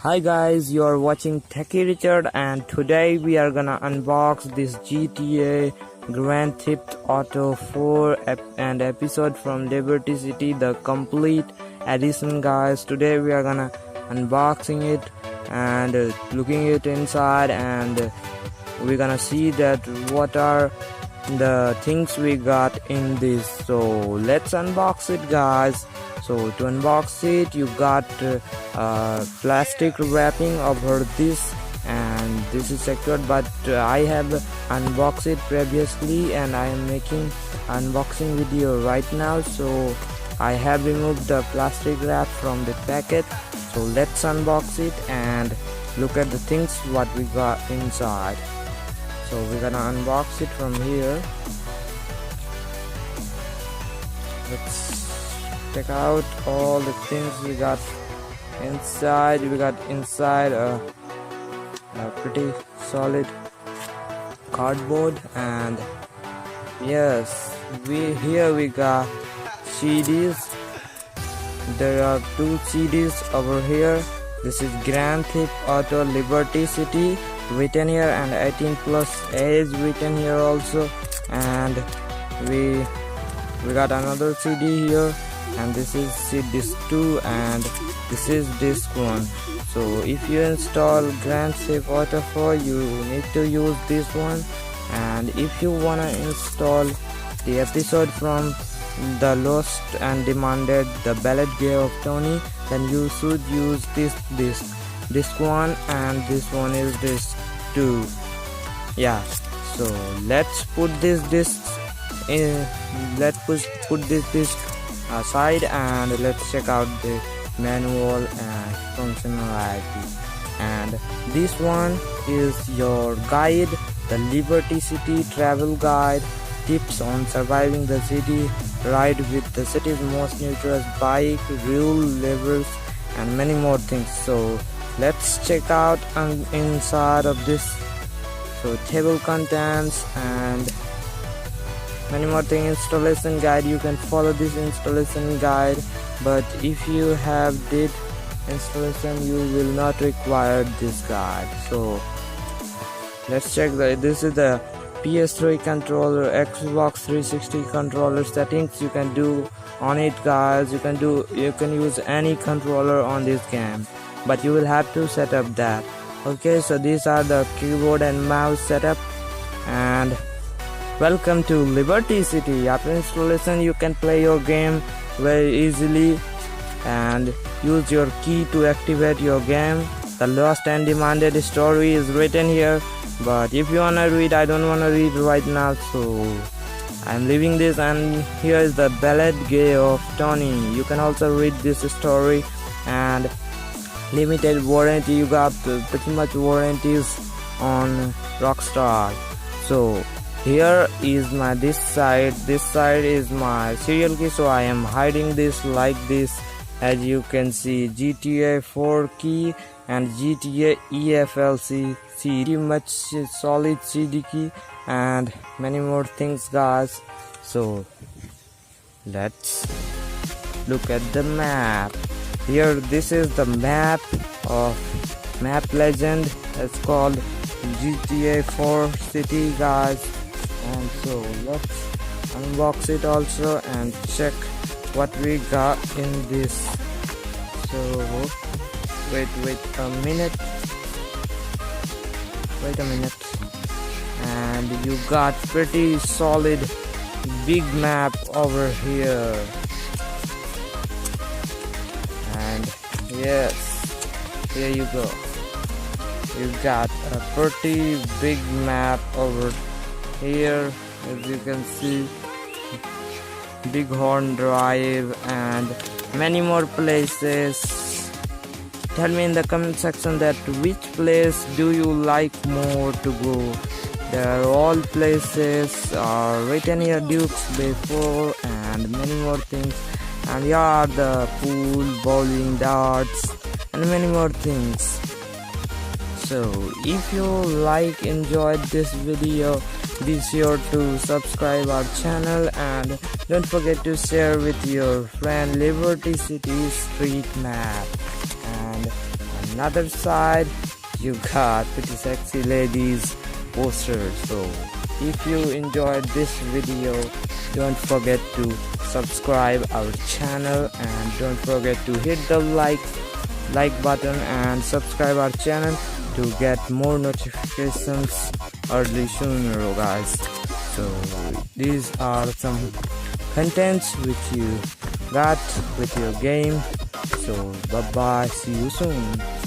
Hi guys, you are watching Techie Richard and today we are gonna unbox this GTA Grand Theft Auto 4 and episode from Liberty City, the complete edition guys. Today we are gonna unboxing it and looking it inside, and we're gonna see that what are the things we got in this. So let's unbox it guys. So to unbox it, you got plastic wrapping over this, and this is secured, but I have unboxed it previously and I am making unboxing video right now. So I have removed the plastic wrap from the packet. So let's unbox it and look at the things what we got inside. So we're gonna unbox it from here. Let's check out all the things we got inside. We got inside a pretty solid cardboard, and yes, we got CDs. There are 2 CDs over here. This is Grand Theft Auto Liberty City written here, and 18+ age written here also. And we got another CD here, and this is disc 2 and this is disc 1. So if you install Grand Theft Auto 4, you need to use this one, and if you wanna install the episode from the Lost and Demanded, the Ballet Game of Tony, then you should use this disc 1, and this one is disc 2. Yeah, so let's put this disc in, put this disc aside, and let's check out the manual and functionality. And this one is your guide, the Liberty City travel guide, tips on surviving the city, ride with the city's most dangerous bike, rule levers, and many more things. So let's check out inside of this. So table contents and many more things. Installation guide, you can follow this installation guide, but if you have did installation, you will not require this guide. So let's check this is the PS3 controller, Xbox 360 controller settings. You can do on it guys. You can use any controller on this game, but you will have to set up that. Okay, so these are the keyboard and mouse setup. And welcome to Liberty City. After installation, you can play your game very easily and use your key to activate your game. The Lost and Demanded story is written here, but if you wanna read, I don't wanna read right now, so I'm leaving this. And here is the Ballet Game of Tony. You can also read this story. And limited warranty, you got pretty much warranties on Rockstar. So here is my this side is my serial key, so I am hiding this like this. As you can see, GTA 4 key and GTA EFLC pretty much solid CD key, and many more things guys. So let's look at the map. Here, this is the map of Map Legend. It's called GTA 4 City guys. And so let's unbox it also and check what we got in this. So wait a minute, and you got pretty solid big map over here. And yes, here you go, you got a pretty big map over here. As you can see, Bighorn Drive and many more places. Tell me in the comment section that which place do you like more to go. There are all places are written here, Dukes Bay 4 and many more things. And here are the pool, bowling, darts, and many more things. So if you enjoyed this video, be sure to subscribe our channel, and don't forget to share with your friend Liberty City street map. And another side you got pretty sexy ladies posters. So if you enjoyed this video, don't forget to subscribe our channel and don't forget to hit the like button and subscribe our channel to get more notifications early sooner, guys. So these are some contents which you got with your game. So bye bye, see you soon.